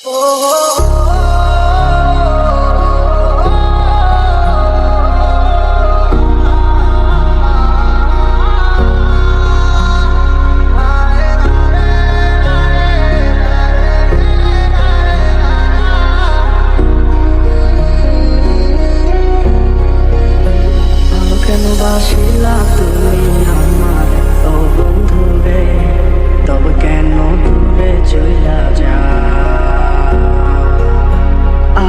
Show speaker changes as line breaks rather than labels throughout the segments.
ভালোবাসিলা তুমি আমার ও বন্ধু রে, তবে কেন দূরে চইলা যা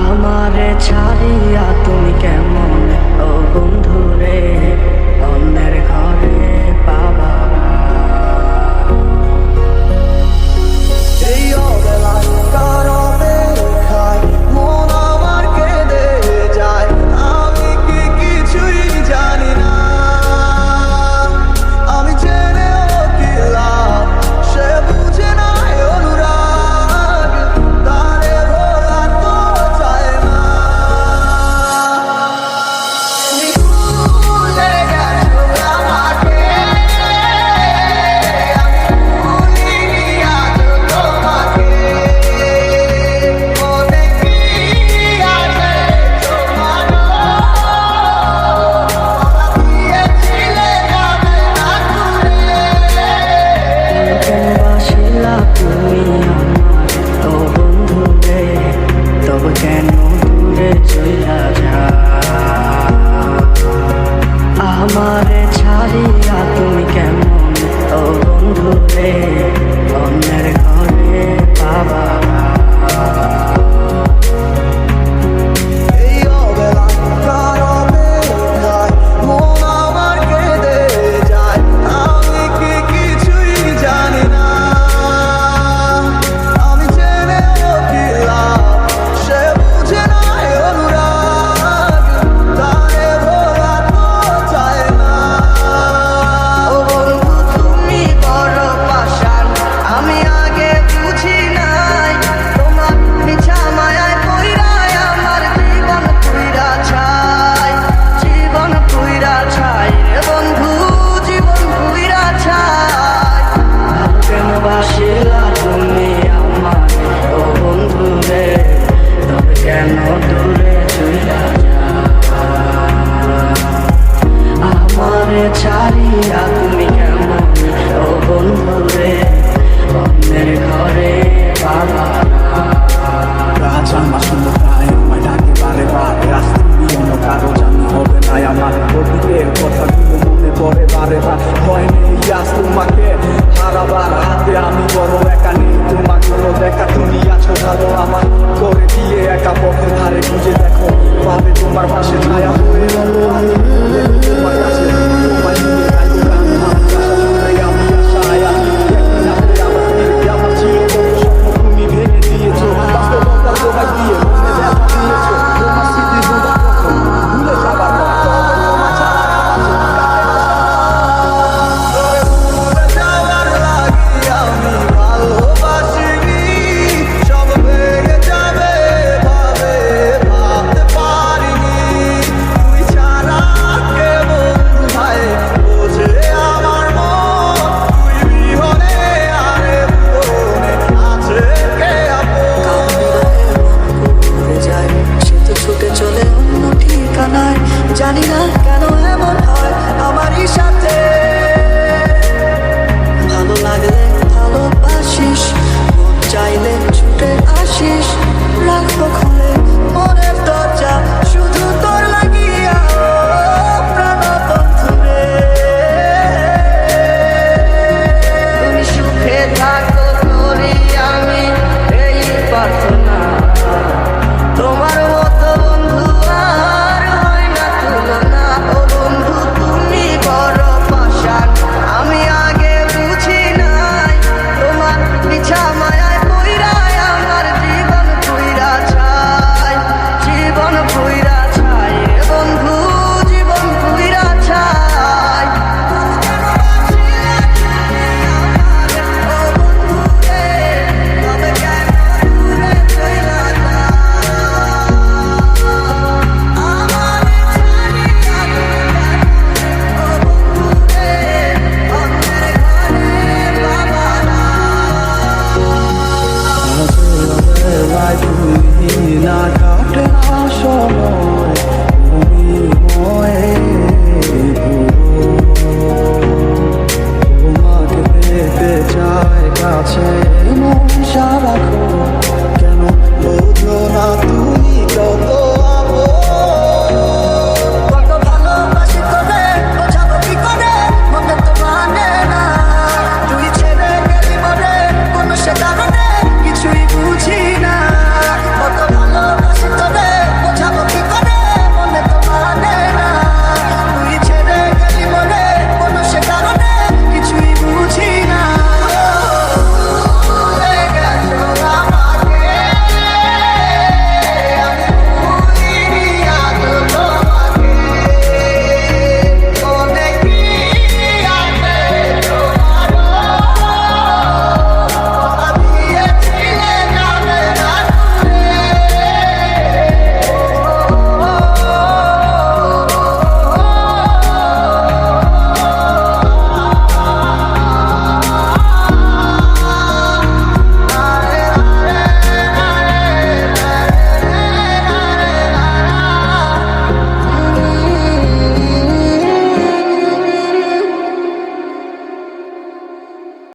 আমারে ছাড়িয়া তুমি কেমন ও বন্ধু রে, অন্যের ঘরে পাবা
এই অবেলায় কারণে খায় মন আমার কেঁদে যায়, আমি কি কিছুই জানি না, আমি জেনেও কি লাভ, সে বুঝে না অনুরাগ, তারে ভোলা তো চায় না। তুমি ভুলে গেছো আমাকে, আমি ভুলিনি আজও তোমাকে, মনে কি আছে জমানো, কথা দিয়েছিলে যাবে না ঘুরে।
কেন বাসিলা তুমি আমার ও বন্ধু রে, তবে কেন দূরে চইলা যা আমারে ছাড়িয়া তুমি কেমন ও বন্ধু রে, অন্যের ঘরে পাবা
এই অবেলায় কারণে খায় মন আমার কেঁদে যায়, আমি কি কিছুই জানি না, আমি জেনেও কি লাভ, সে বুঝে না অনুরাগ, তারে ভোলা তো চায় না। ও বন্ধু তুমি বড় পাষাণ, আমি আগে বুঝি নাই, তোমার মিছা মায়ায় পইড়ায় আমার জীবন পুইরা ছাই, জীবন পুইরা ছাই রে বন্ধু, জীবন পুইরা ছাই।
ভালো কেন বাসিলা তুমি আমার ও বন্ধু রে, তবে কেন দূরে চইলা যা আমারে ছাড়িয়া তুমি কেমন ও বন্ধু রে, অন্যের ঘরে পাবা
রাজ আমার শূন্যতায় আমায় ডাকে বারে বার, রাস্তা অন্য কারো জানি হবে না আমার, অতীতের কথাগুলো মনে পড়ে বারে বার, ভয় নেই আজ তোমাকে হারাবার, হাতে আমি বড় একা নেই তোমাগুলো দেখা, তুমি আছো ভালো আমার করে দিয়ে একা পথের ধারে খুঁজে দেখো, পাবে তোমার পাশে ছায়া হয়ে গেল আমি তোমার কাছে, তোমায় নিয়ে গাইবো গান, আমার আশা শুনলেই আমি আশায় আছি, একদিন রাতে আমার ফিরবে, আমার ছিল কত স্বপ্ন তুমি ভেঙে দিয়েছো, বাস্তবতার দোহাই দিয়ে মনে ব্যথা দিয়েছো, তোমার স্মৃতিগুলো কখন ভুলে যাবার মতো, তবে তোমার ছাড়া
তোরে ভুলে যাওয়ার লাগি আমি ভালোবাসিনি, না কাটে না সময়